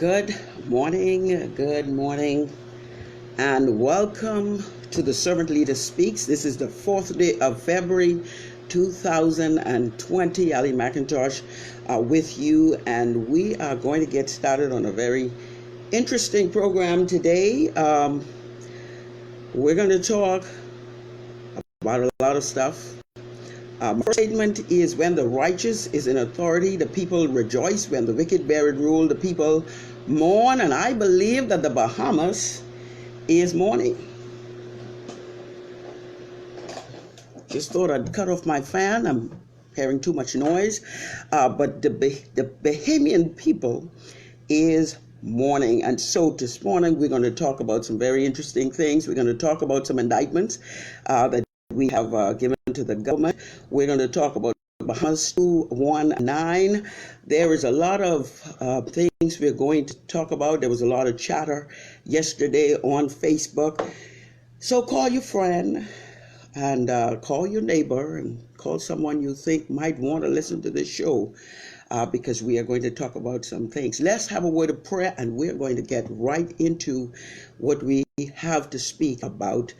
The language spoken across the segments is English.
Good morning, and welcome to the Servant Leader Speaks. This is the 4th day of February 2020. Ali McIntosh with you, and we are going to get started on a very interesting program today. We're going to talk about a lot of stuff. First statement is, when the righteous is in authority, the people rejoice. When the wicked bear it rule, the people mourn. And I believe that the Bahamas is mourning. Just thought I'd cut off my fan. I'm hearing too much noise. But the Bahamian people is mourning. And so this morning we're going to talk about some very interesting things. We're going to talk about some indictments that we have given to the government. We're going to talk about Bahamas 219. There is a lot of things we're going to talk about. There was a lot of chatter yesterday on Facebook. So call your friend and call your neighbor and call someone you think might want to listen to this show because we are going to talk about some things. Let's have a word of prayer, and we're going to get right into what we have to speak about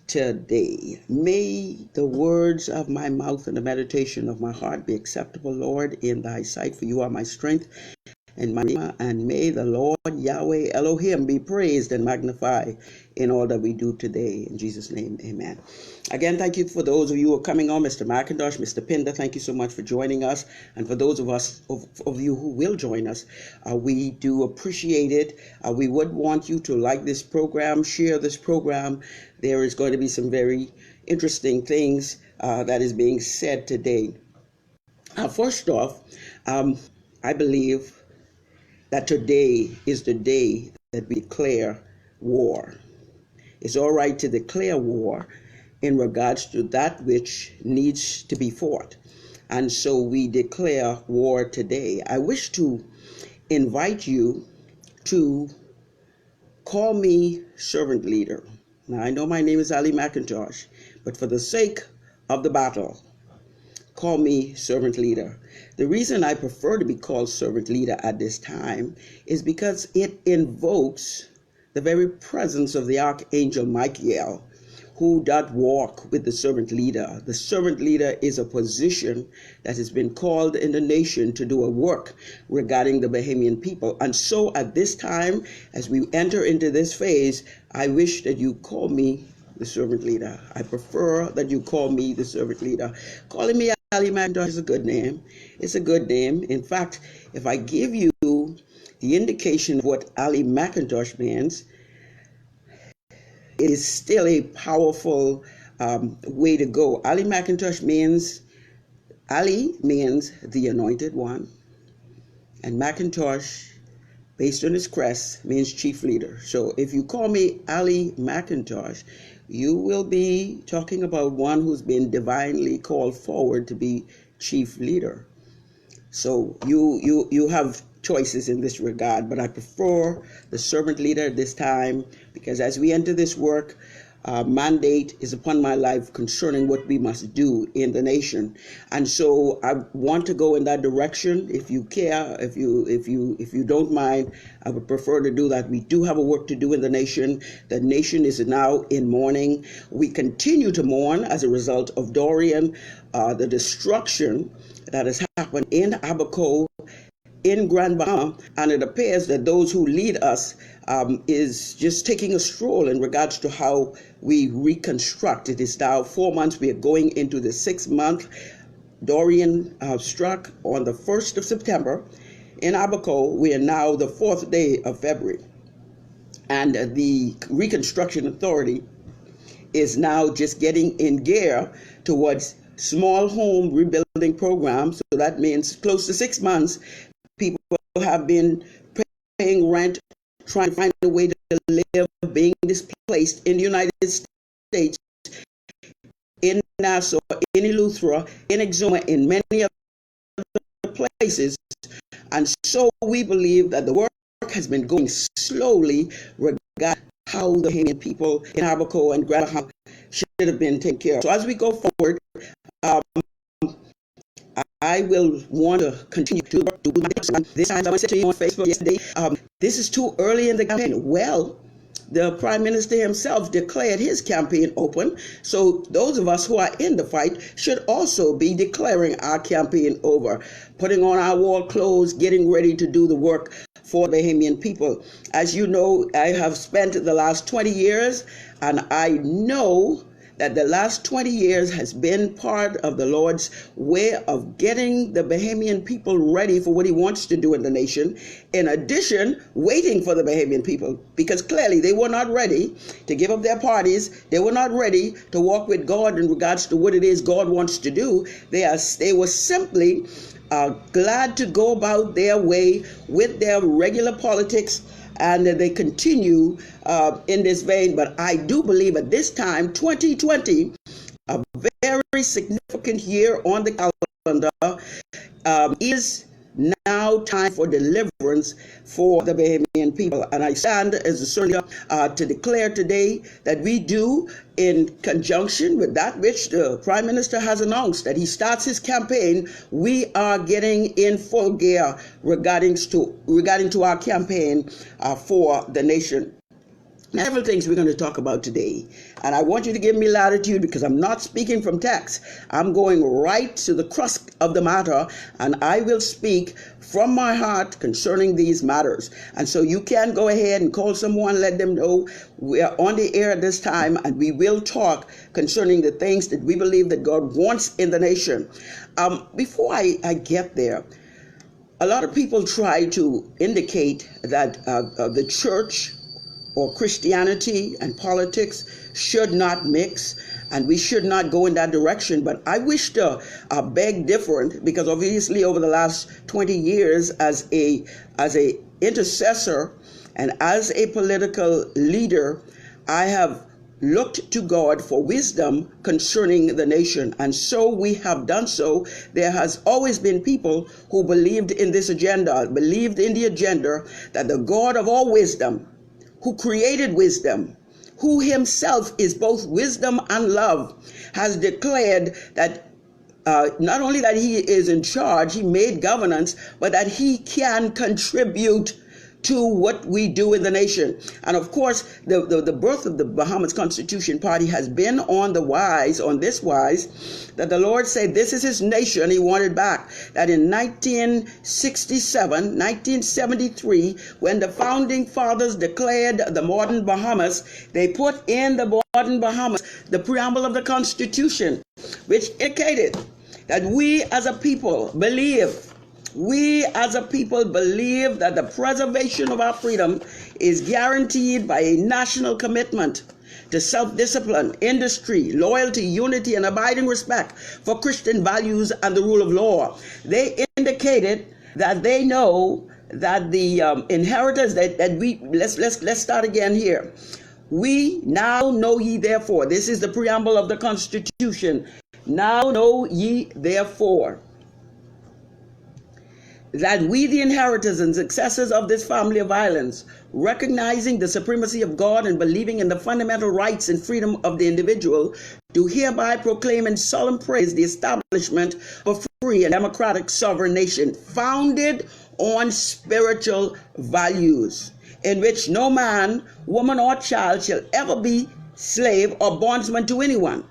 today. May the words of my mouth and the meditation of my heart be acceptable, Lord, in thy sight, for you are my strength and my name. And may the Lord Yahweh Elohim be praised and magnified in all that we do today. In Jesus' name, amen. Again, thank you for those of you who are coming on. Mr. McIntosh, Mr. Pinder, thank you so much for joining us. And for those of you who will join us, we do appreciate it. We would want you to like this program, share this program. There is going to be some very interesting things that is being said today. First off, I believe that today is the day that we declare war. It's all right to declare war in regards to that which needs to be fought. And so we declare war today. I wish to invite you to call me servant leader. Now, I know my name is Ali McIntosh, but for the sake of the battle, call me servant leader. The reason I prefer to be called servant leader at this time is because it invokes the very presence of the Archangel Michael, who doth walk with the servant leader. The servant leader is a position that has been called in the nation to do a work regarding the Bahamian people. And so at this time, as we enter into this phase, I wish that you call me the servant leader. I prefer that you call me the servant leader. Calling me Ali McIntosh is a good name. It's a good name. In fact, if I give you the indication of what Ali McIntosh means, it is still a powerful way to go. Ali McIntosh means, Ali means the anointed one, and McIntosh, based on his crest, means chief leader. So if you call me Ali McIntosh, you will be talking about one who's been divinely called forward to be chief leader. So you have choices in this regard, but I prefer the servant leader at this time, because as we enter this work, mandate is upon my life concerning what we must do in the nation. And so I want to go in that direction. If you care, if you don't mind, I would prefer to do that. We do have a work to do in the nation. The nation is now in mourning. We continue to mourn as a result of Dorian, the destruction that has happened in Abaco, in Grand Bahama, and it appears that those who lead us is just taking a stroll in regards to how we reconstruct. It is now 4 months. We are going into the 6th month. Dorian struck on the 1st of September in Abaco. We are now the 4th day of February. And the Reconstruction Authority is now just getting in gear towards small home rebuilding programs. So that means close to 6 months, people have been paying rent, trying to find a way to live, being displaced in the United States, in Nassau, in Eleuthera, in Exuma, in many other places. And so we believe that the work has been going slowly regarding how the Bahamian people in Abaco and Grand Bahama should have been taken care of. So as we go forward, I will want to continue to do this time. I said to you on Facebook yesterday, this is too early in the campaign. Well, the Prime Minister himself declared his campaign open, so those of us who are in the fight should also be declaring our campaign over, putting on our war clothes, getting ready to do the work for the Bahamian people. As you know, I have spent the last 20 years, and I know that the last 20 years has been part of the Lord's way of getting the Bahamian people ready for what he wants to do in the nation. In addition, waiting for the Bahamian people, because clearly they were not ready to give up their parties. They were not ready to walk with God in regards to what it is God wants to do. They were simply glad to go about their way with their regular politics, and they continue in this vein. But I do believe at this time, 2020, a very significant year on the calendar, is now time for deliverance for the Bahamian people. And I stand as a surrogate to declare today that we do, in conjunction with that which the Prime Minister has announced, that he starts his campaign, we are getting in full gear regarding to our campaign for the nation. Several things we're going to talk about today, and I want you to give me latitude because I'm not speaking from text. I'm going right to the crux of the matter, and I will speak from my heart concerning these matters. And so you can go ahead and call someone, let them know we are on the air at this time, and we will talk concerning the things that we believe that God wants in the nation. Before I get there, a lot of people try to indicate that the church or Christianity and politics should not mix, and we should not go in that direction. But I wish to beg different, because obviously over the last 20 years as a intercessor and as a political leader, I have looked to God for wisdom concerning the nation. And so we have done so. There has always been people who believed in this agenda, believed in the agenda that the God of all wisdom, who created wisdom, who himself is both wisdom and love, has declared that not only that he is in charge, he made governance, but that he can contribute to what we do in the nation. And of course, the birth of the Bahamas Constitution Party has been on this wise, that the Lord said this is his nation he wanted back. That in 1973, when the founding fathers declared the modern Bahamas, they put in the modern Bahamas the preamble of the Constitution, which indicated that we as a people believe that the preservation of our freedom is guaranteed by a national commitment to self-discipline, industry, loyalty, unity, and abiding respect for Christian values and the rule of law. They indicated that they know that the inheritance that we, let's start again here. We now know ye therefore, this is the preamble of the Constitution, now know ye therefore, that we, the inheritors and successors of this family of islands, recognizing the supremacy of God and believing in the fundamental rights and freedom of the individual, do hereby proclaim in solemn praise the establishment of a free and democratic sovereign nation, founded on spiritual values, in which no man, woman, or child shall ever be slave or bondsman to anyone,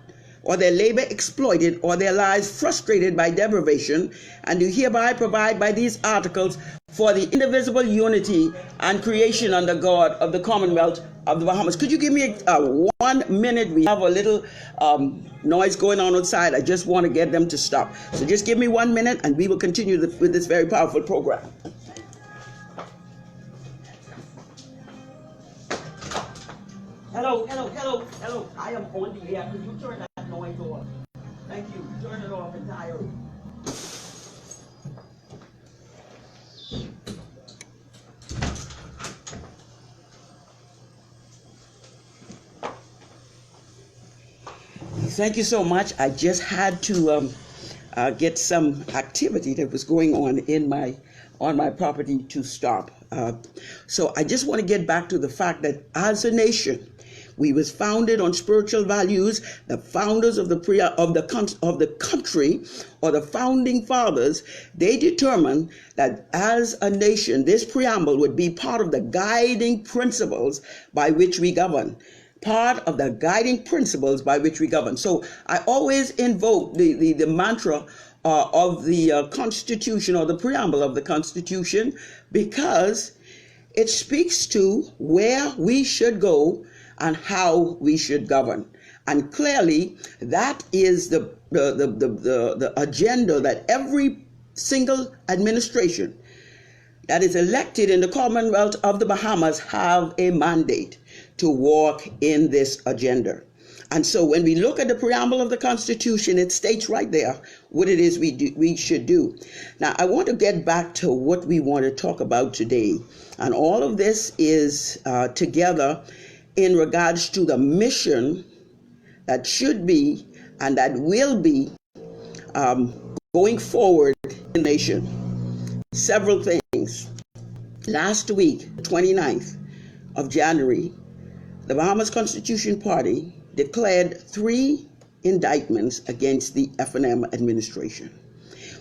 or their labor exploited, or their lives frustrated by deprivation, and do hereby provide by these articles for the indivisible unity and creation under God of the Commonwealth of the Bahamas. Could you give me 1 minute? We have a little noise going on outside. I just want to get them to stop. So just give me 1 minute and we will continue with this very powerful program. Hello. I am on the air. Could you turn that noise off? Thank you. Turn it off entirely. Thank you so much. I just had to get some activity that was going on on my property to stop. So I just want to get back to the fact that as a nation, We was founded on spiritual values. The founders of the country, or the founding fathers, they determined that as a nation, this preamble would be part of the guiding principles by which we govern. Part of the guiding principles by which we govern. So I always invoke the mantra of the Constitution, or the preamble of the Constitution, because it speaks to where we should go and how we should govern. And clearly, that is the agenda that every single administration that is elected in the Commonwealth of the Bahamas have a mandate to walk in this agenda. And so when we look at the preamble of the Constitution, it states right there what it is we should do. Now, I want to get back to what we want to talk about today. And all of this is together in regards to the mission that should be and that will be going forward in the nation. Several things. Last week, 29th of January, the Bahamas Constitution Party declared 3 indictments against the FNM administration.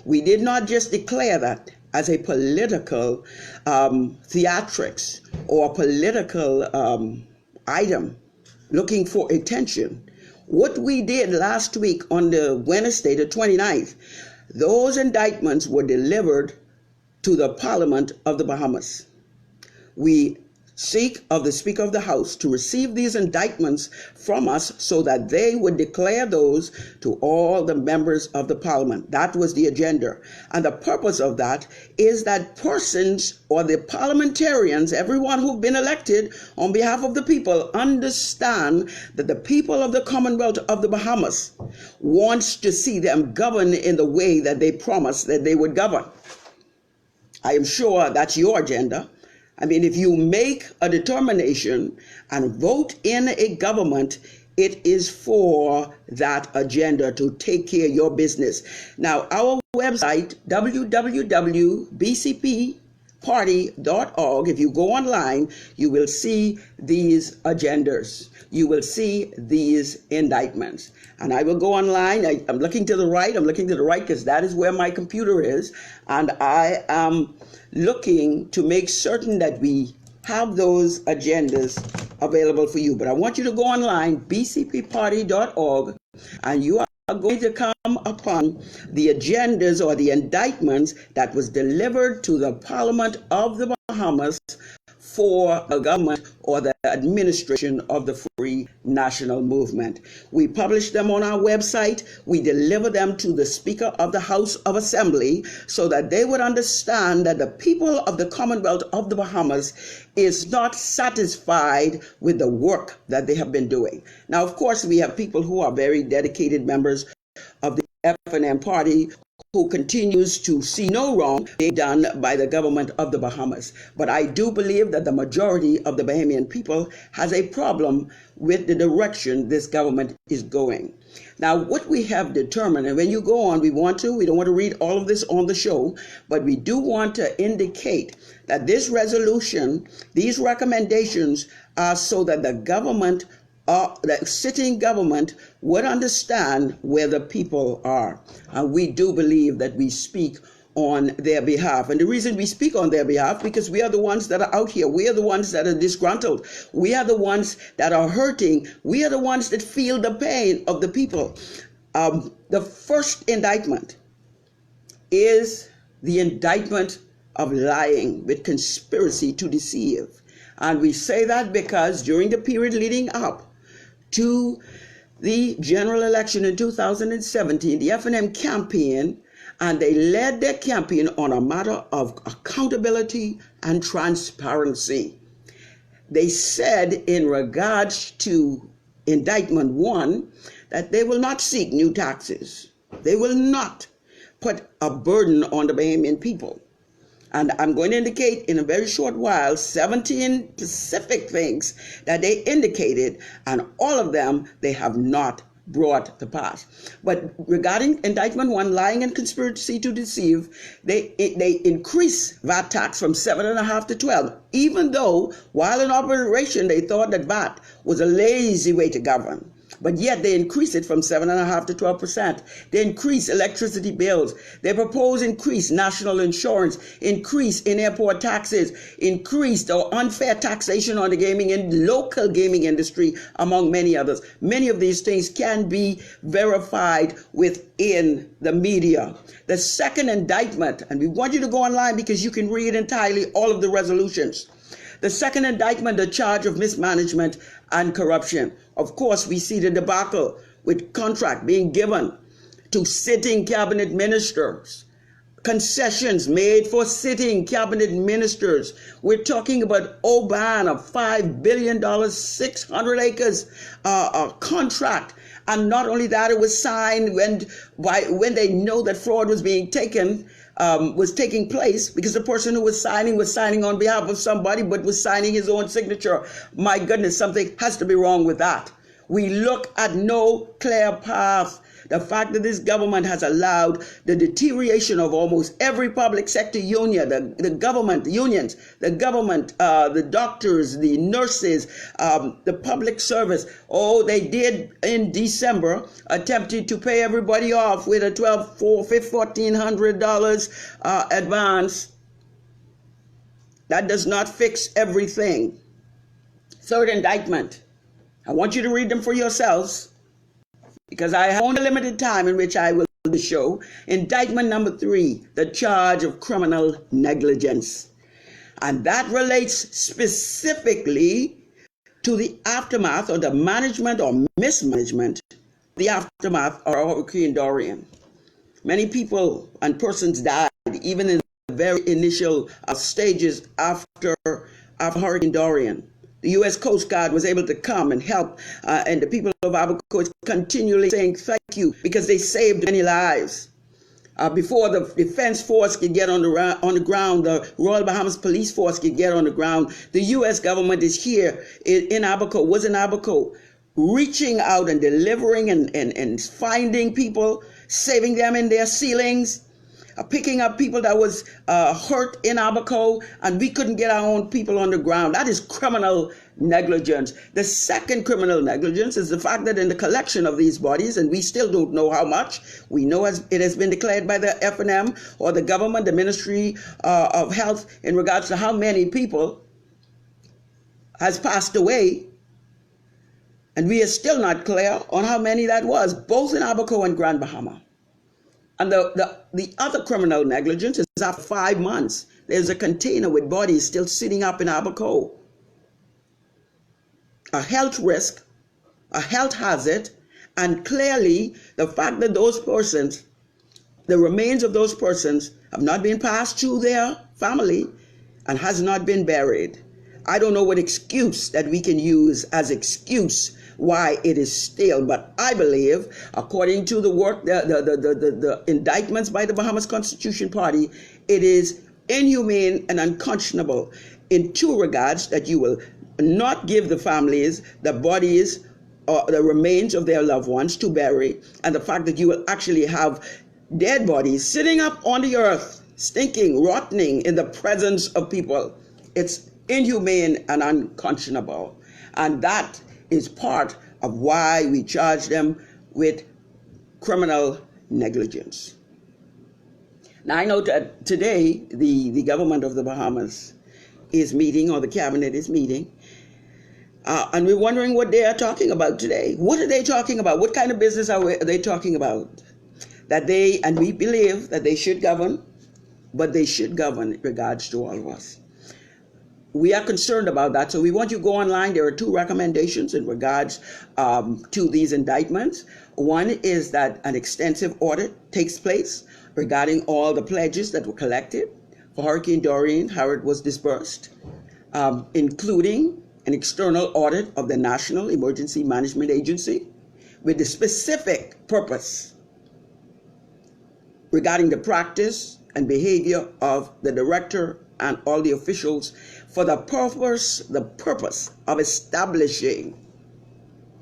We did not just declare that as a political theatrics or political item looking for attention. What we did last week on the Wednesday, the 29th, those indictments were delivered to the Parliament of the Bahamas. We seek of the Speaker of the House to receive these indictments from us so that they would declare those to all the members of the Parliament. That was the agenda. And the purpose of that is that persons or the parliamentarians, everyone who've been elected on behalf of the people, understand that the people of the Commonwealth of the Bahamas wants to see them govern in the way that they promised that they would govern. I am sure that's your agenda. I mean, if you make a determination and vote in a government, it is for that agenda to take care of your business. Now, our website, www.bcpparty.org, if you go online, you will see these agendas. You will see these indictments. And I will go online. I'm looking to the right because that is where my computer is. And I am looking to make certain that we have those agendas available for you. But I want you to go online, bcpparty.org, and you are going to come upon the agendas or the indictments that was delivered to the Parliament of the Bahamas for the government or the administration of the Free National Movement. We publish them on our website. We deliver them to the Speaker of the House of Assembly so that they would understand that the people of the Commonwealth of the Bahamas is not satisfied with the work that they have been doing. Now, of course, we have people who are very dedicated members of the FNM party who continues to see no wrong being done by the government of the Bahamas. But I do believe that the majority of the Bahamian people has a problem with the direction this government is going. Now, what we have determined, and when you go on, we don't want to read all of this on the show, but we do want to indicate that this resolution, these recommendations are so that the government, the sitting government would understand where the people are. And we do believe that we speak on their behalf. And the reason we speak on their behalf, because we are the ones that are out here. We are the ones that are disgruntled. We are the ones that are hurting. We are the ones that feel the pain of the people. The first indictment is the indictment of lying with conspiracy to deceive. And we say that because during the period leading up to the general election in 2017, the FNM campaign, and they led their campaign on a matter of accountability and transparency. They said in regards to indictment 1 that they will not seek new taxes. They will not put a burden on the Bahamian people. And I'm going to indicate in a very short while 17 specific things that they indicated, and all of them they have not brought to pass. But regarding indictment one, lying and conspiracy to deceive, they increase VAT tax from 7.5 to 12, even though while in operation they thought that VAT was a lazy way to govern. But yet they increase it from 7.5 to 12%. They increase electricity bills. They propose increase national insurance, increase in airport taxes, increased or unfair taxation on the gaming and local gaming industry, among many others. Many of these things can be verified within the media. The second indictment, and we want you to go online because you can read entirely all of the resolutions. The second indictment, the charge of mismanagement and corruption. Of course, we see the debacle with contract being given to sitting cabinet ministers, concessions made for sitting cabinet ministers. We're talking about Oban, a $5 billion, 600 acres contract. And not only that, it was signed when they know that fraud was being taking place, because the person who was signing on behalf of somebody, but was signing his own signature. My goodness, something has to be wrong with that. We look at no clear path. The fact that this government has allowed the deterioration of almost every public sector union, the government, the unions, the government, the doctors, the nurses, the public service. Oh, they did in December attempted to pay everybody off with a $1,400 advance. That does not fix everything. Third indictment. I want you to read them for yourselves, because I have only limited time in which I will show. Indictment number 3, the charge of criminal negligence. And that relates specifically to the aftermath or the management or mismanagement, the aftermath of Hurricane Dorian. Many people and persons died even in the very initial stages after Hurricane Dorian. The U.S. Coast Guard was able to come and help, and the people of Abaco is continually saying thank you because they saved many lives. Before the defense force could get on the ground, the Royal Bahamas Police Force could get on the ground, the U.S. government is here in Abaco, reaching out and delivering and finding people, saving them in their ceilings, picking up people that was hurt in Abaco, and we couldn't get our own people on the ground. That is criminal negligence. The second criminal negligence is the fact that in the collection of these bodies, and we still don't know how much, we know as it has been declared by the FNM or the government, the Ministry of Health, in regards to how many people has passed away, and we are still not clear on how many that was, both in Abaco and Grand Bahama. And the other criminal negligence is after 5 months, there's a container with bodies still sitting up in Abaco. A health risk, a health hazard, and clearly the fact that those persons, the remains of those persons, have not been passed to their family and has not been buried. I don't know what excuse that we can use as excuse why it is still, but I believe, according to the work, the indictments by the Bahamas Constitution Party, it is inhumane and unconscionable in two regards: that you will not give the families the bodies or the remains of their loved ones to bury, and the fact that you will actually have dead bodies sitting up on the earth, stinking, rotting in the presence of people. It's inhumane and unconscionable, and that is part of why we charge them with criminal negligence. Now, I know that today the government of the Bahamas is meeting, or the cabinet is meeting, and we're wondering what they are talking about today. What are they talking about? What kind of business are they talking about? That they, and we believe that they should govern, but they should govern in regards to all of us. We are concerned about that, so we want you to go online. There are 2 recommendations in regards to these indictments. One is that an extensive audit takes place regarding all the pledges that were collected for Hurricane Dorian, how it was dispersed, including an external audit of the National Emergency Management Agency with the specific purpose regarding the practice and behavior of the director and all the officials for the purpose of establishing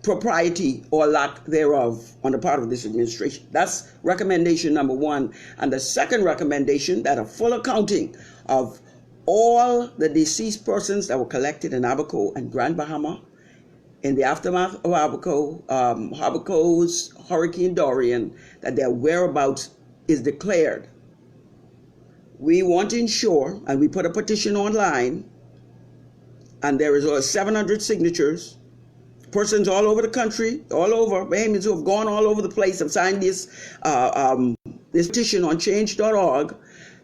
propriety or lack thereof on the part of this administration. That's recommendation number one. And the second recommendation, that a full accounting of all the deceased persons that were collected in Abaco and Grand Bahama in the aftermath of Abaco's Hurricane Dorian, that their whereabouts is declared. We want to ensure, and we put a petition online, and there is over 700 signatures, persons all over the country, all over, Bahamians who have gone all over the place have signed this petition on change.org,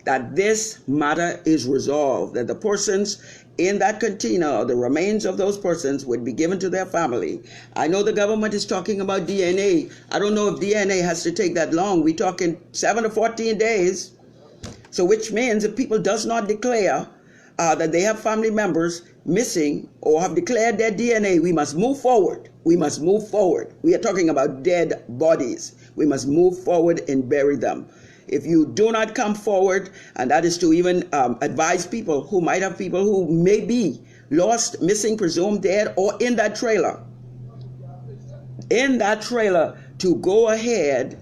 that this matter is resolved, that the persons in that container, or the remains of those persons, would be given to their family. I know the government is talking about DNA. I don't know if DNA has to take that long. We're talking 7 to 14 days. So which means if people does not declare that they have family members missing or have declared their DNA, we must move forward. We must move forward. We are talking about dead bodies. We must move forward and bury them. If you do not come forward, and that is to even advise people who might have people who may be lost, missing, presumed dead, or in that trailer, to go ahead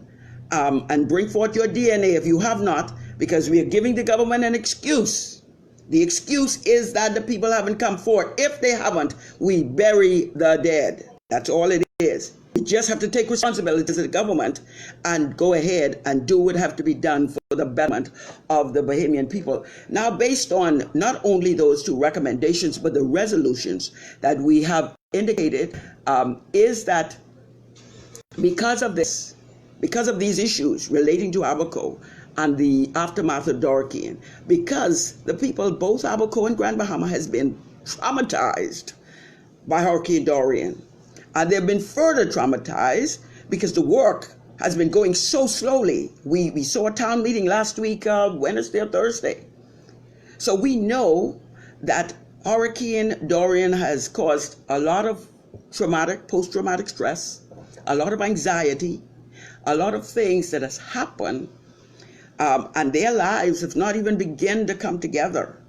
and bring forth your DNA if you have not, because we are giving the government an excuse. The excuse is that the people haven't come forward. If they haven't, we bury the dead. That's all it is. We just have to take responsibility as a government and go ahead and do what have to be done for the betterment of the Bahamian people. Now, based on not only those two recommendations, but the resolutions that we have indicated, is that because of these issues relating to Abaco and the aftermath of Hurricane, because the people, both Abaco and Grand Bahama, has been traumatized by Hurricane Dorian. And they've been further traumatized because the work has been going so slowly. We saw a town meeting last week, Wednesday or Thursday. So we know that Hurricane Dorian has caused a lot of post-traumatic stress, a lot of anxiety, a lot of things that has happened, and their lives have not even begun to come together.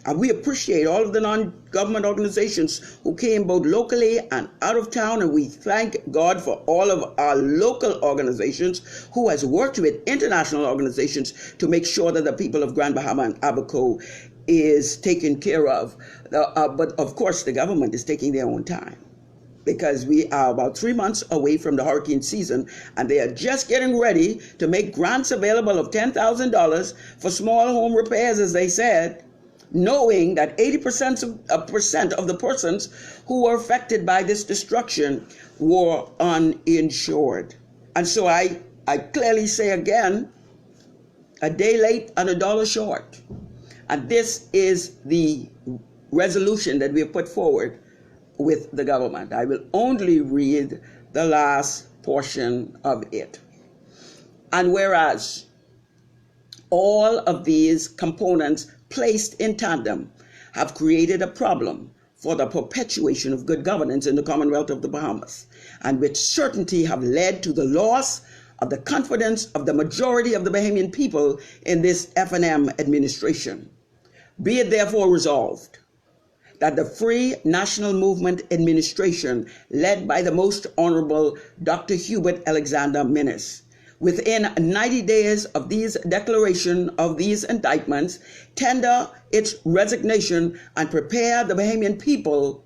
And we appreciate all of the non-government organizations who came both locally and out of town, and we thank God for all of our local organizations who has worked with international organizations to make sure that the people of Grand Bahama and Abaco is taken care of. But of course, the government is taking their own time, because we are about 3 months away from the hurricane season, and they are just getting ready to make grants available of $10,000 for small home repairs, as they said, knowing that 80% of the persons who were affected by this destruction were uninsured. And so I clearly say again, a day late and a dollar short. And this is the resolution that we have put forward with the government. I will only read the last portion of it. And whereas all of these components placed in tandem have created a problem for the perpetuation of good governance in the Commonwealth of the Bahamas, and with certainty have led to the loss of the confidence of the majority of the Bahamian people in this FNM administration. Be it therefore resolved that the Free National Movement Administration, led by the Most Honorable Dr. Hubert Alexander Minnis, within 90 days of these declaration of these indictments, tender its resignation and prepare the Bahamian people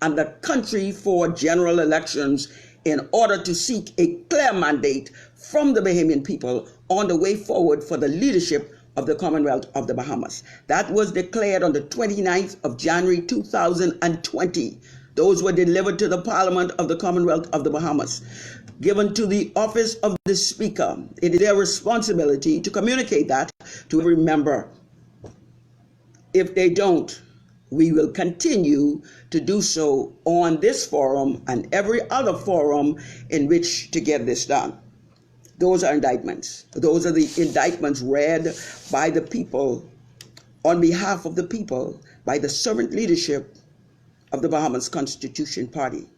and the country for general elections in order to seek a clear mandate from the Bahamian people on the way forward for the leadership of the Commonwealth of the Bahamas. That was declared on the 29th of January 2020. Those were delivered to the Parliament of the Commonwealth of the Bahamas, given to the office of the Speaker. It is their responsibility to communicate that to every member. If they don't, we will continue to do so on this forum and every other forum in which to get this done. Those are indictments. Those are the indictments read by the people, on behalf of the people, by the servant leadership of the Bahamas Constitution Party.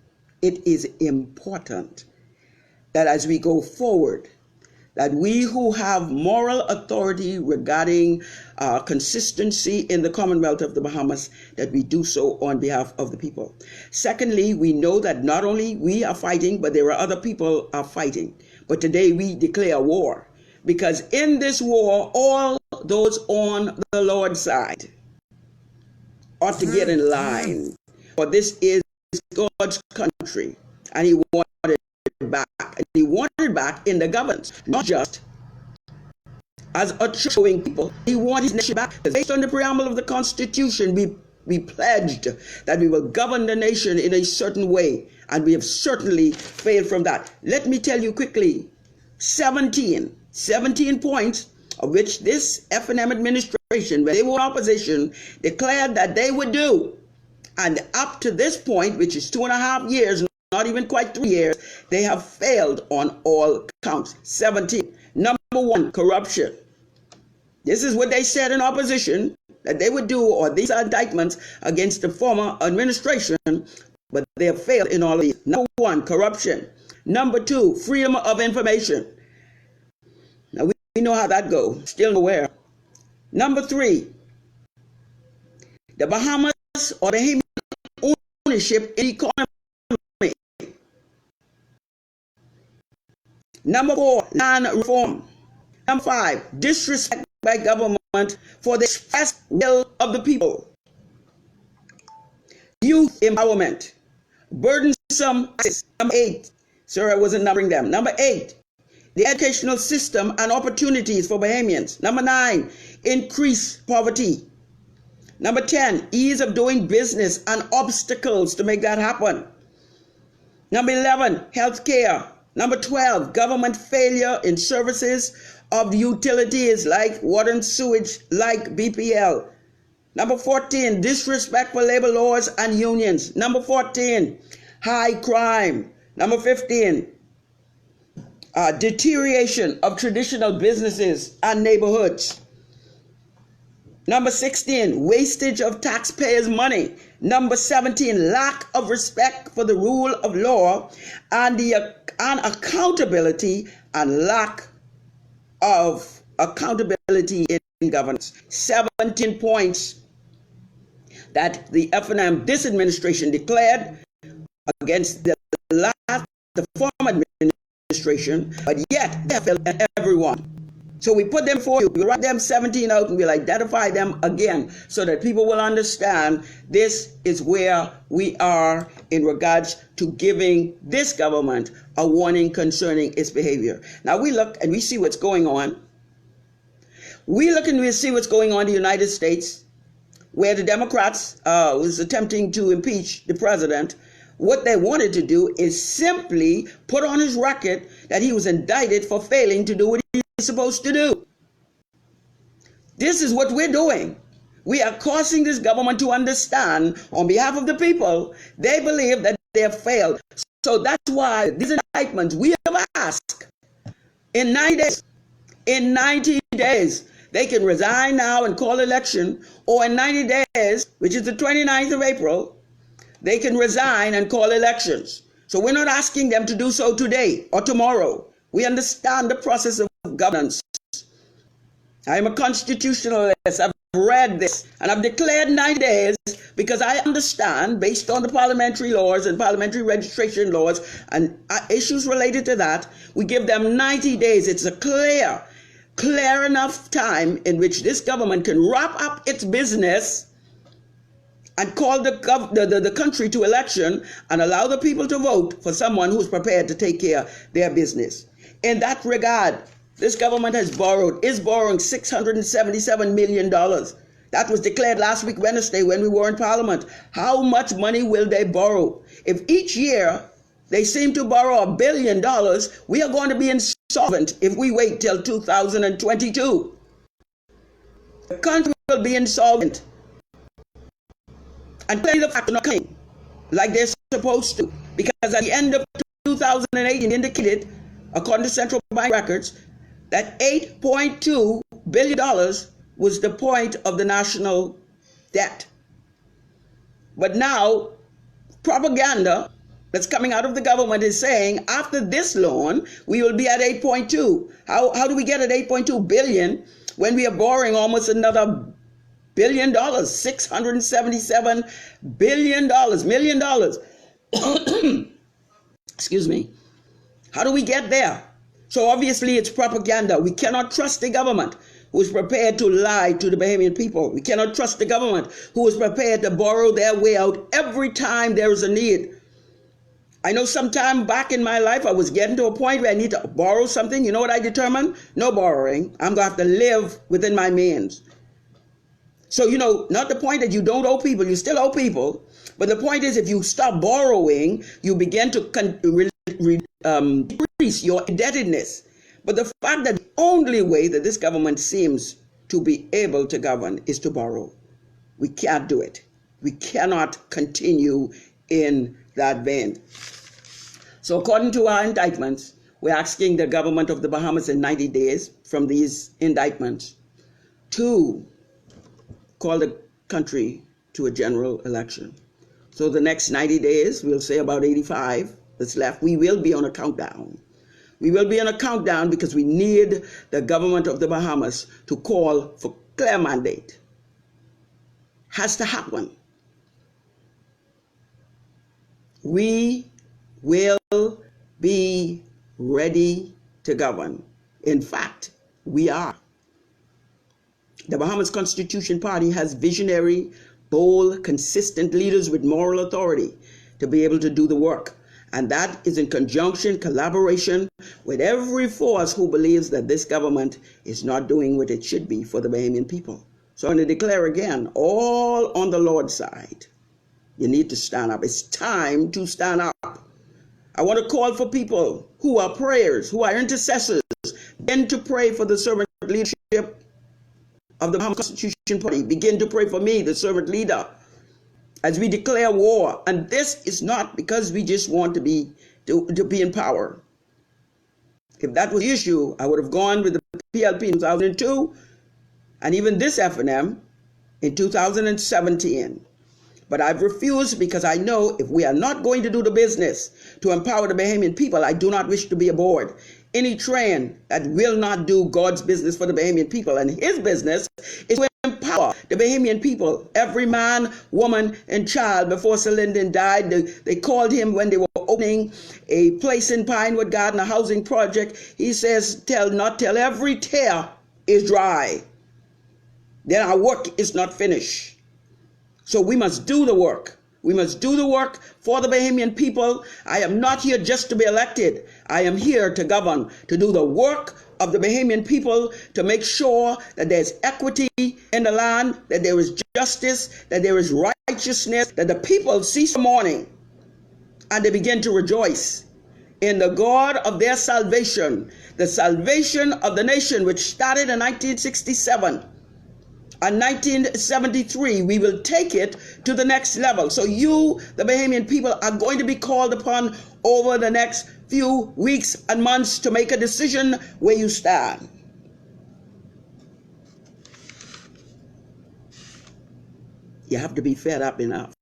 It is important that as we go forward that we who have moral authority regarding consistency in the Commonwealth of the Bahamas, that we do so on behalf of the people. Secondly, we know that not only we are fighting, but there are other people are fighting. But today we declare war, because in this war, all those on the Lord's side ought to get in line. For this is God's country, and he wanted it back. And he wanted it back in the governance, not just as a showing people. He wanted his nation back. Based on the preamble of the Constitution, we pledged that we will govern the nation in a certain way, and we have certainly failed from that. Let me tell you quickly, 17 points of which this FNM administration, when they were in opposition, declared that they would do. And up to this point, which is 2.5 years, not even quite 3 years, they have failed on all counts. 17. Number one, corruption. This is what they said in opposition that they would do, or these are indictments against the former administration, but they have failed in all of these. Number one, corruption. Number two, freedom of information. Now we know how that goes, still nowhere. Number three, the Bahamas or Bahamian ownership in economy. Number four, land reform. Number five, disrespect by government for the express will of the people. Youth empowerment. Burdensome access. Number eight, sorry, I wasn't numbering them. Number eight, the educational system and opportunities for Bahamians. Number nine, increase poverty. Number 10, ease of doing business and obstacles to make that happen. Number 11, health care. Number 12, government failure in services of utilities like water and sewage, like BPL. Number 14, disrespect for labor laws and unions. Number 14, high crime. Number 15, deterioration of traditional businesses and neighborhoods. Number 16, wastage of taxpayers' money. Number 17, lack of respect for the rule of law and accountability, and lack of accountability in governance. 17 points that the FNM, this administration, declared against the former administration, but yet they failed everyone. So we put them forward, we write them 17 out, and we'll identify them again so that people will understand this is where we are in regards to giving this government a warning concerning its behavior. Now we look and we see what's going on. We look and we see what's going on in the United States, where the Democrats was attempting to impeach the president. What they wanted to do is simply put on his record that he was indicted for failing to do what he's supposed to do. This is what we're doing. We are causing this government to understand, on behalf of the people, they believe that they have failed. So that's why these indictments, we have asked in 90 days, they can resign now and call election, or in 90 days, which is the 29th of April, they can resign and call elections. So we're not asking them to do so today or tomorrow. We understand the process of governance. I'm a constitutionalist. I've read this and I've declared 90 days because I understand, based on the parliamentary laws and parliamentary registration laws and issues related to that, we give them 90 days. It's a clear enough time in which this government can wrap up its business and call the country to election and allow the people to vote for someone who's prepared to take care of their business. In that regard, this government is borrowing $677 million. That was declared last week, Wednesday, when we were in Parliament. How much money will they borrow? If each year they seem to borrow $1 billion, we are going to be insolvent if we wait till 2022. The country will be insolvent. And play the fact not coming like they're supposed to, because at the end of 2008 it indicated, according to central bank records, that $8.2 billion was the point of the national debt. But now propaganda that's coming out of the government is saying after this loan, we will be at 8.2. How do we get at 8.2 billion when we are borrowing almost another $1 billion, $677 billion, million dollars? Excuse me. How do we get there? So obviously it's propaganda. We cannot trust the government who is prepared to lie to the Bahamian people. We cannot trust the government who is prepared to borrow their way out every time there is a need. I know sometime back in my life, I was getting to a point where I need to borrow something. You know what I determined? No borrowing. I'm going to have to live within my means. So, not the point that you don't owe people. You still owe people. But the point is, if you stop borrowing, you begin to decrease your indebtedness. But the fact that the only way that this government seems to be able to govern is to borrow. We can't do it. We cannot continue in that vein. So according to our indictments, we're asking the government of the Bahamas in 90 days from these indictments to call the country to a general election. So the next 90 days, we'll say about 85 that's left, we will be on a countdown. We will be on a countdown because we need the government of the Bahamas to call for clear mandate. Has to happen. We will be ready to govern. In fact, we are. The Bahamas Constitution Party has visionary, bold, consistent leaders with moral authority to be able to do the work. And that is in conjunction, collaboration with every force who believes that this government is not doing what it should be for the Bahamian people. So I'm going to declare again, all on the Lord's side. You need to stand up. It's time to stand up. I want to call for people who are prayers, who are intercessors, begin to pray for the servant leadership of the Bahamas Constitution Party. Begin to pray for me, the servant leader, as we declare war. And this is not because we just want to be in power. If that was the issue, I would have gone with the PLP in 2002 and even this FNM in 2017. But I've refused because I know if we are not going to do the business to empower the Bahamian people, I do not wish to be aboard any train that will not do God's business for the Bahamian people. And his business is to empower the Bahamian people. Every man, woman, and child. Before Sir Lyndon died, they called him when they were opening a place in Pinewood Garden, a housing project. He says, not till every tear is dry. Then our work is not finished. So we must do the work. We must do the work for the Bahamian people. I am not here just to be elected. I am here to govern, to do the work of the Bahamian people, to make sure that there's equity in the land, that there is justice, that there is righteousness, that the people cease from mourning and they begin to rejoice in the God of their salvation, the salvation of the nation, which started in 1967. In 1973, we will take it to the next level. So you, the Bahamian people, are going to be called upon over the next few weeks and months to make a decision where you stand. You have to be fed up enough.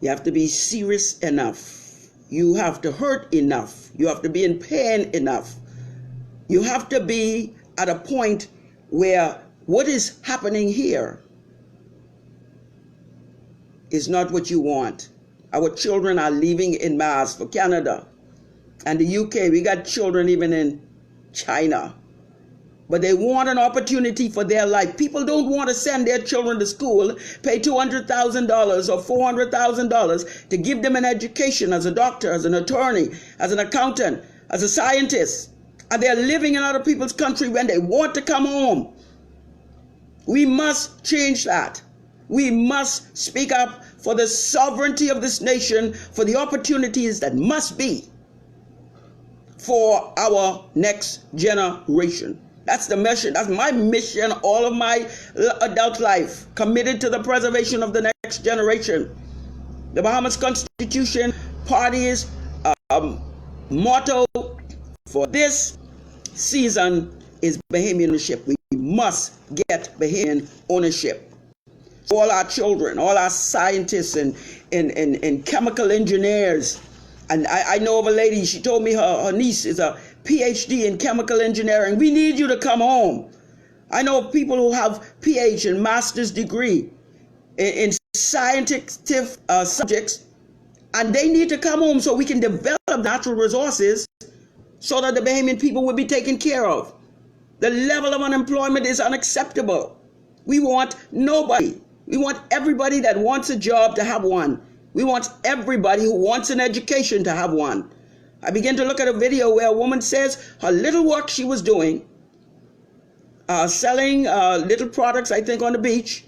You have to be serious enough. You have to hurt enough. You have to be in pain enough. You have to be at a point where what is happening here is not what you want. Our children are leaving en masse for Canada and the UK. We got children even in China. But they want an opportunity for their life. People don't want to send their children to school, pay $200,000 or $400,000 to give them an education as a doctor, as an attorney, as an accountant, as a scientist. And they're living in other people's country when they want to come home. We must change that. We must speak up for the sovereignty of this nation, for the opportunities that must be for our next generation. That's the mission. That's my mission, all of my adult life, committed to the preservation of the next generation. The Bahamas Constitution Party's motto for this season is Bahamian ownership. We must get Bahamian ownership. All our children, all our scientists and chemical engineers. And I know of a lady, she told me her niece is a PhD in chemical engineering. We need you to come home. I know of people who have PhD and master's degree in scientific subjects, and they need to come home so we can develop natural resources so that the Bahamian people will be taken care of. The level of unemployment is unacceptable. We want nobody. We want everybody that wants a job to have one. We want everybody who wants an education to have one. I began to look at a video where a woman says her little work she was doing, selling little products, I think, on the beach.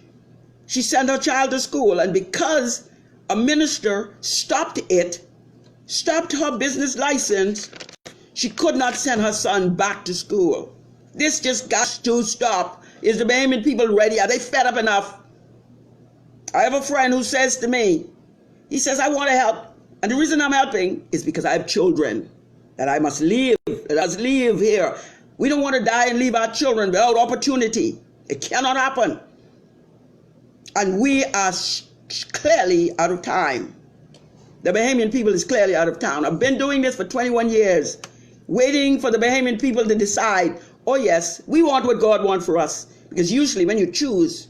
She sent her child to school, and because a minister stopped her business license, she could not send her son back to school. This just got to stop. Is the Bahamian people ready? Are they fed up enough? I have a friend who says to me, he says, I want to help. And the reason I'm helping is because I have children that I must leave, here. We don't want to die and leave our children without opportunity. It cannot happen. And we are clearly out of time. The Bahamian people is clearly out of town. I've been doing this for 21 years, waiting for the Bahamian people to decide, oh yes, we want what God wants for us. Because usually when you choose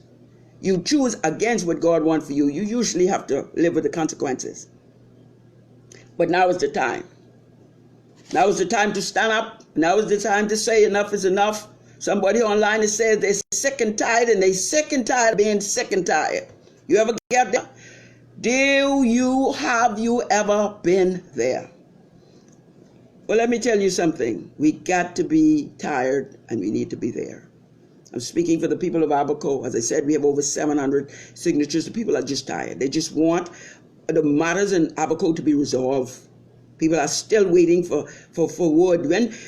against what God wants for you, you usually have to live with the consequences. But now is the time. Now is the time to stand up. Now is the time to say enough is enough. Somebody online has said they're sick and tired, and they're sick and tired of being sick and tired. You ever get there? Have you ever been there? Well, let me tell you something. We got to be tired, and we need to be there. I'm speaking for the people of Abaco. As I said, we have over 700 signatures. The people are just tired. They just want the matters in Abaco to be resolved. People are still waiting for wood.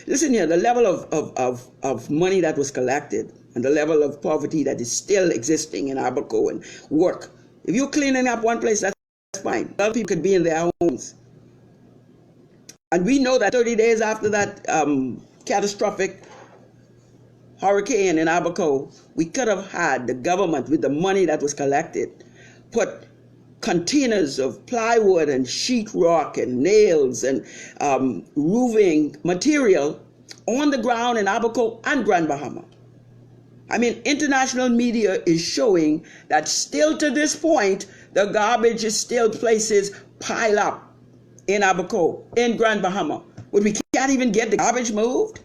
Listen here, the level of money that was collected and the level of poverty that is still existing in Abaco and work. If you're cleaning up one place, that's fine. A lot of people could be in their homes. And we know that 30 days after that catastrophic hurricane in Abaco, we could have had the government, with the money that was collected, put containers of plywood and sheetrock and nails and roofing material on the ground in Abaco and Grand Bahama. I mean, international media is showing that still to this point, the garbage is still places pile up in Abaco, in Grand Bahama, but we can't even get the garbage moved.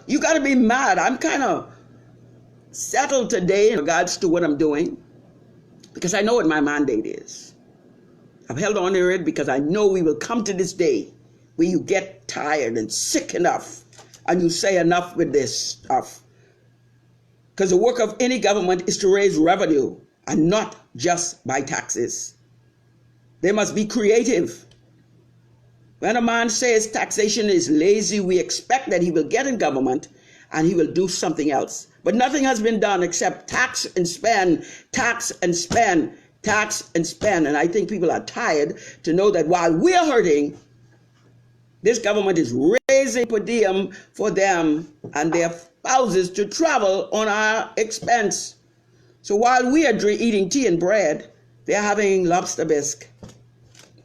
You got to be mad. I'm kind of settled today in regards to what I'm doing, because I know what my mandate is. I've held on to it because I know we will come to this day where you get tired and sick enough and you say enough with this stuff. Because the work of any government is to raise revenue and not just by taxes. They must be creative. When a man says taxation is lazy, we expect that he will get in government and he will do something else. But nothing has been done except tax and spend, tax and spend, tax and spend. And I think people are tired to know that while we're hurting, this government is raising per diem for them and their spouses to travel on our expense. So while we are eating tea and bread, they're having lobster bisque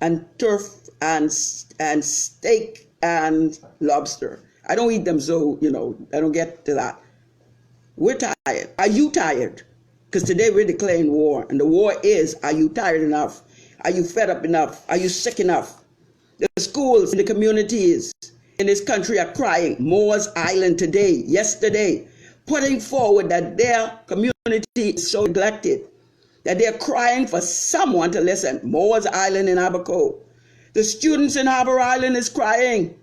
and turf and steak and lobster. I don't eat them, so, I don't get to that. We're tired. Are you tired? Because today we're declaring war. And the war is, are you tired enough? Are you fed up enough? Are you sick enough? The schools in the communities in this country are crying. Moores Island today, yesterday, putting forward that their community is so neglected, that they're crying for someone to listen. Moores Island in Abaco. The students in Harbor Island is crying.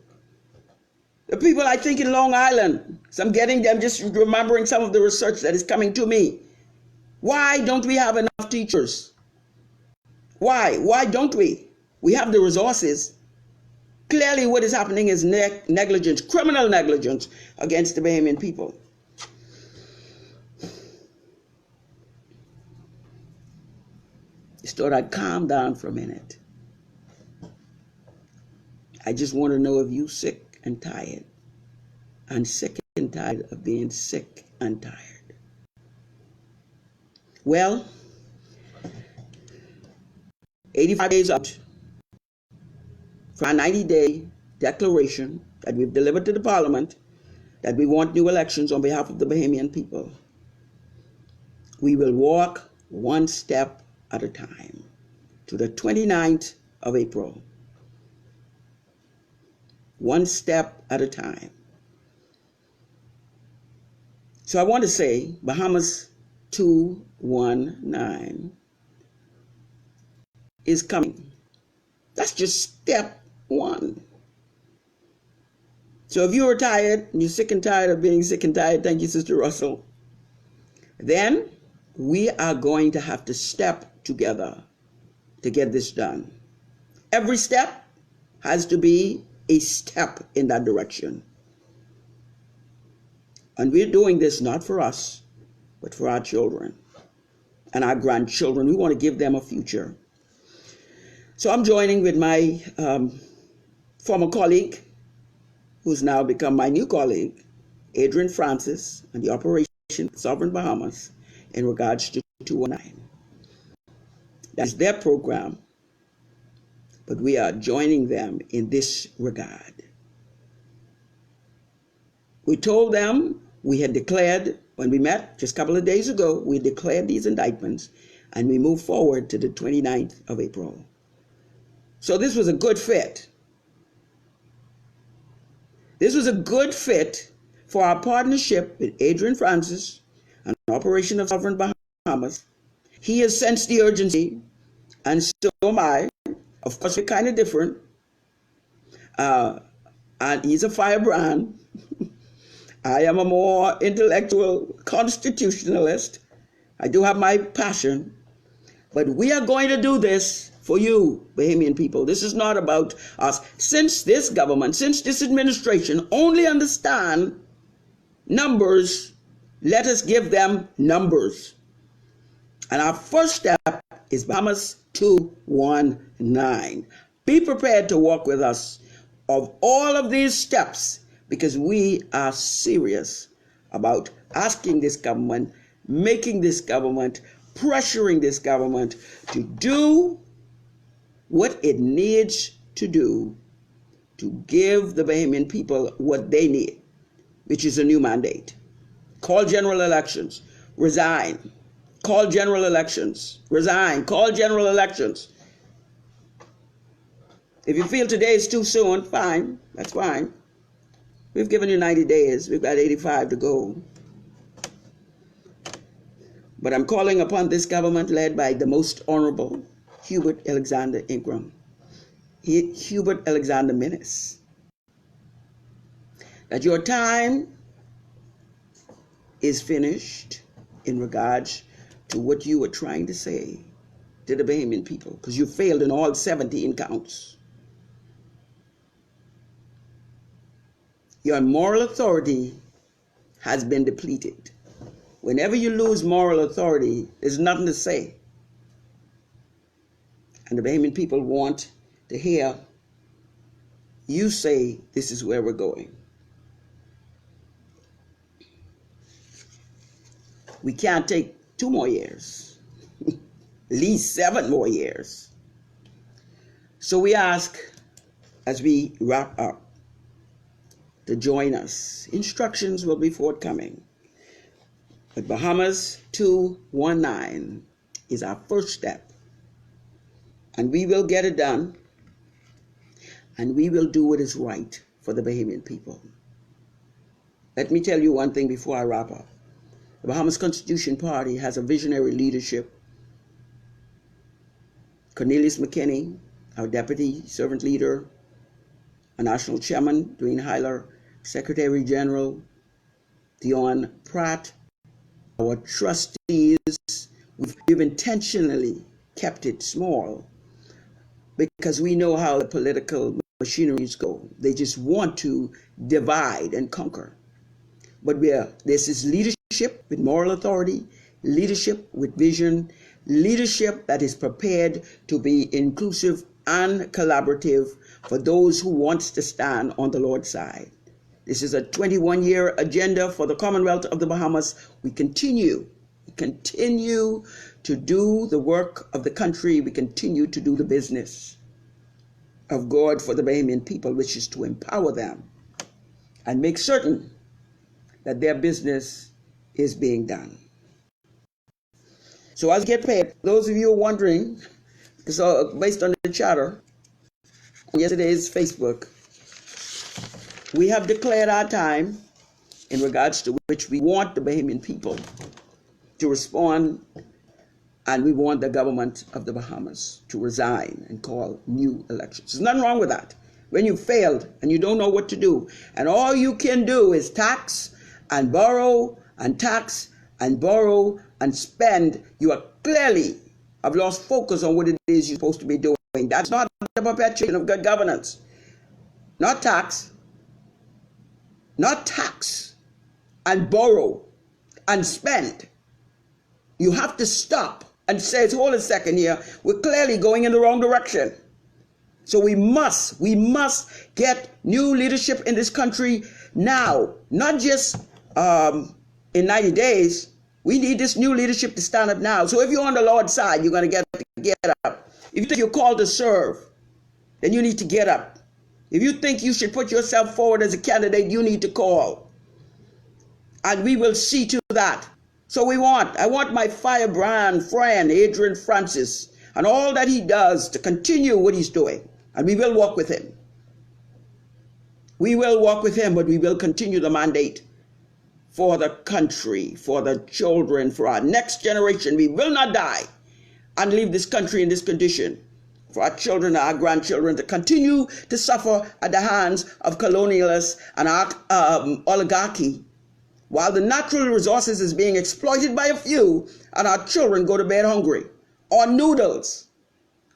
The people, I think, in Long Island, so I'm just remembering some of the research that is coming to me. Why don't we have enough teachers? Why? Why don't we? We have the resources. Clearly what is happening is negligence, criminal negligence against the Bahamian people. Just thought I'd calm down for a minute. I just want to know if you sick and tired. I'm sick and tired of being sick and tired. Well, 85 days out from our 90-day declaration that we've delivered to the Parliament that we want new elections on behalf of the Bahamian people, we will walk one step at a time to the 29th of April. One step at a time. So I want to say Bahamas 219 is coming. That's just step one. So if you're tired, and you're sick and tired of being sick and tired, thank you, Sister Russell, then we are going to have to step together to get this done. Every step has to be a step in that direction. And we're doing this not for us, but for our children and our grandchildren. We want to give them a future. So I'm joining with my former colleague, who's now become my new colleague, Adrian Francis, and the Operation Sovereign Bahamas in regards to 219. That's their program, but we are joining them in this regard. We told them we had declared, when we met just a couple of days ago, we declared these indictments and we moved forward to the 29th of April. So this was a good fit. This was a good fit for our partnership with Adrian Francis and Operation of Sovereign Bahamas. He has sensed the urgency, and so am I. Of course, we're kind of different. And he's a firebrand. I am a more intellectual constitutionalist. I do have my passion. But we are going to do this for you, Bahamian people. This is not about us. Since this government, since this administration only understand numbers, let us give them numbers. And our first step is Bahamas 219. Be prepared to walk with us of all of these steps, because we are serious about asking this government, making this government, pressuring this government to do what it needs to do to give the Bahamian people what they need, which is a new mandate. Call general elections, resign. Call general elections, resign. Call general elections. If you feel today is too soon, fine, that's fine. We've given you 90 days. We've got 85 to go. But I'm calling upon this government led by the most honorable Hubert Alexander Ingram, Hubert Alexander Minnis, that your time is finished in regards to what you were trying to say to the Bahamian people, because you failed in all 17 counts. Your moral authority has been depleted. Whenever you lose moral authority, there's nothing to say. And the Bahamian people want to hear you say this is where we're going. We can't take 2 more years, at least 7 more years. So we ask, as we wrap up, to join us. Instructions will be forthcoming. But Bahamas 219 is our first step. And we will get it done. And we will do what is right for the Bahamian people. Let me tell you one thing before I wrap up. The Bahamas Constitution Party has a visionary leadership. Cornelius McKinney, our deputy servant leader, our national chairman, Dwayne Hyler, Secretary General Dion Pratt, our trustees. We've intentionally kept it small because we know how the political machineries go. They just want to divide and conquer. But this is leadership with moral authority, leadership with vision, leadership that is prepared to be inclusive and collaborative for those who want to stand on the Lord's side. This is a 21-year agenda for the Commonwealth of the Bahamas. We continue continue to do the work of the country. We continue to do the business of God for the Bahamian people, which is to empower them and make certain that their business is being done. So as get paid, those of you who are wondering, so based on the chatter on yesterday's Facebook, we have declared our time in regards to which we want the Bahamian people to respond, and we want the government of the Bahamas to resign and call new elections. There's nothing wrong with that. When you failed and you don't know what to do, and all you can do is tax and borrow and tax and borrow and spend, you are clearly have lost focus on what it is you're supposed to be doing. That's not the perpetuation of good governance. Not tax and borrow and spend. You have to stop and say, hold a second here, we're clearly going in the wrong direction. So we must get new leadership in this country now, not just in 90 days. We need this new leadership to stand up now. So if you're on the Lord's side, you're going to get up. If you think you're called to serve, then you need to get up. If you think you should put yourself forward as a candidate, you need to call. And we will see to that. So I want my firebrand friend, Adrian Francis, and all that he does to continue what he's doing. And we will walk with him. We will walk with him, but we will continue the mandate for the country, for the children, for our next generation. We will not die and leave this country in this condition. For our children, our grandchildren to continue to suffer at the hands of colonialists and oligarchy, while the natural resources is being exploited by a few, and our children go to bed hungry on noodles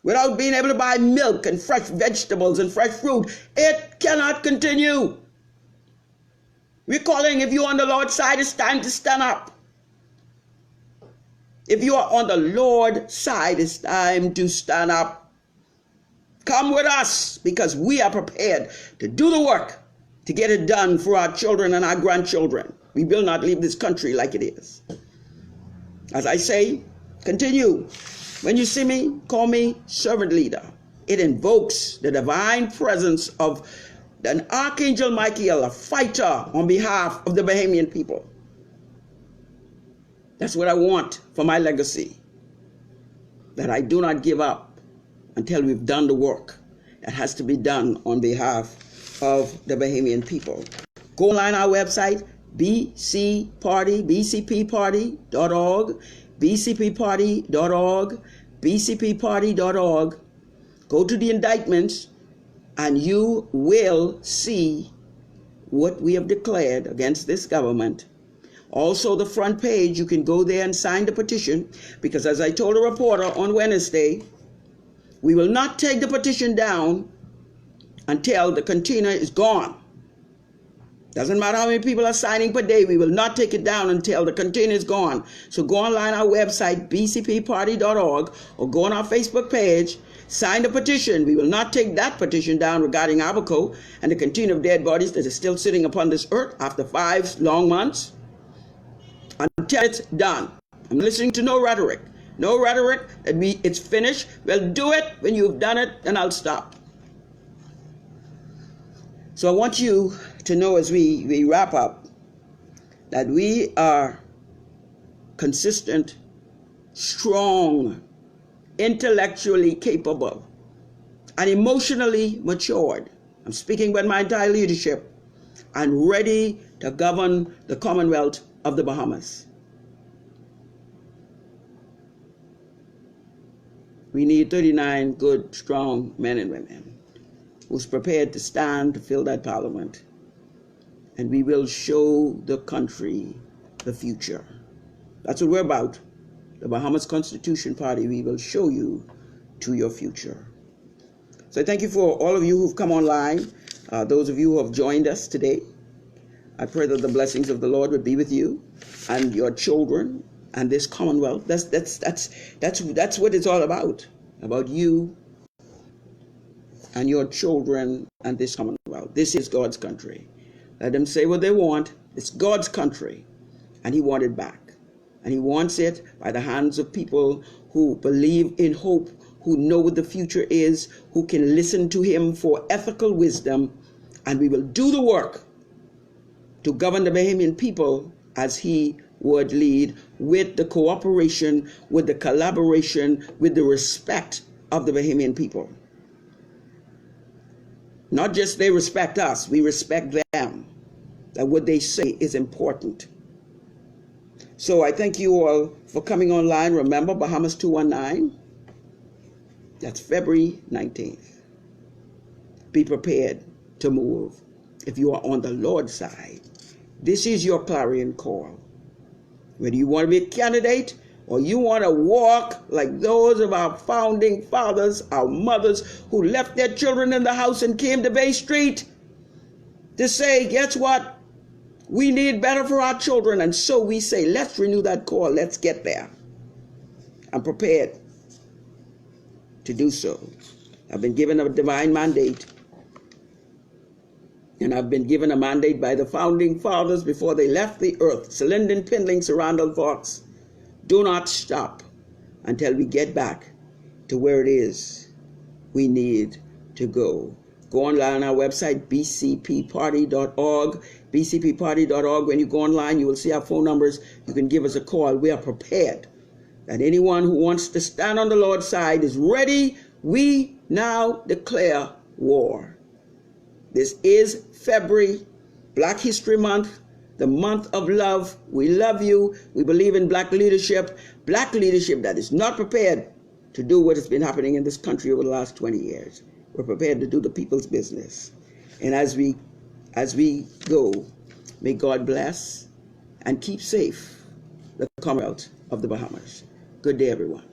without being able to buy milk and fresh vegetables and fresh fruit. It cannot continue. We're calling, if you're on the Lord's side, it's time to stand up. If you are on the Lord's side, it's time to stand up. Come with us, because we are prepared to do the work to get it done for our children and our grandchildren. We will not leave this country like it is. As I say, continue. When you see me, call me servant leader. It invokes the divine presence of an Archangel Michael, a fighter on behalf of the Bahamian people. That's what I want for my legacy. That I do not give up until we've done the work that has to be done on behalf of the Bahamian people. Go online our website, bcpparty.org, bcpparty.org, bcpparty.org. Go to the indictments and you will see what we have declared against this government. Also, the front page, you can go there and sign the petition, because as I told a reporter on Wednesday, we will not take the petition down until the container is gone. Doesn't matter how many people are signing per day, we will not take it down until the container is gone. So go online our website, bcpparty.org, or go on our Facebook page, sign the petition. We will not take that petition down regarding Abaco and the container of dead bodies that is still sitting upon this earth after 5 long months until it's done. I'm listening to no rhetoric. No rhetoric that it's finished. Well, do it. When you've done it, then I'll stop. So I want you to know as we wrap up that we are consistent, strong, intellectually capable, and emotionally matured. I'm speaking with my entire leadership, and ready to govern the Commonwealth of the Bahamas. We need 39 good, strong men and women who's prepared to stand to fill that parliament. And we will show the country the future. That's what we're about. The Bahamas Constitution Party, we will show you to your future. So thank you for all of you who've come online, those of you who have joined us today. I pray that the blessings of the Lord would be with you and your children and this Commonwealth. That's what it's all about you and your children and this Commonwealth. This is God's country. Let them say what they want. It's God's country, and He wants it back. And he wants it by the hands of people who believe in hope, who know what the future is, who can listen to him for ethical wisdom. And we will do the work to govern the Bahamian people as he would lead, with the cooperation, with the collaboration, with the respect of the Bahamian people. Not just they respect us, we respect them. That what they say is important. So I thank you all for coming online. Remember, Bahamas 219. That's February 19th. Be prepared to move. If you are on the Lord's side, this is your clarion call. Whether you want to be a candidate or you want to walk like those of our founding fathers, our mothers who left their children in the house and came to Bay Street to say, guess what? We need better for our children. And so we say, let's renew that call. Let's get there. I'm prepared to do so. I've been given a divine mandate. And I've been given a mandate by the founding fathers before they left the earth. Linden, Pindling, Sarandal, Fox. Do not stop until we get back to where it is we need to go. Go online on our website, bcpparty.org. bcpparty.org. When you go online, you will see our phone numbers. You can give us a call. We are prepared. That anyone who wants to stand on the Lord's side is ready. We now declare war. This is February, Black History Month, the month of love. We love you. We believe in black leadership that is not prepared to do what has been happening in this country over the last 20 years. We're prepared to do the people's business. And as we go, may God bless and keep safe the Commonwealth of the Bahamas. Good day, everyone.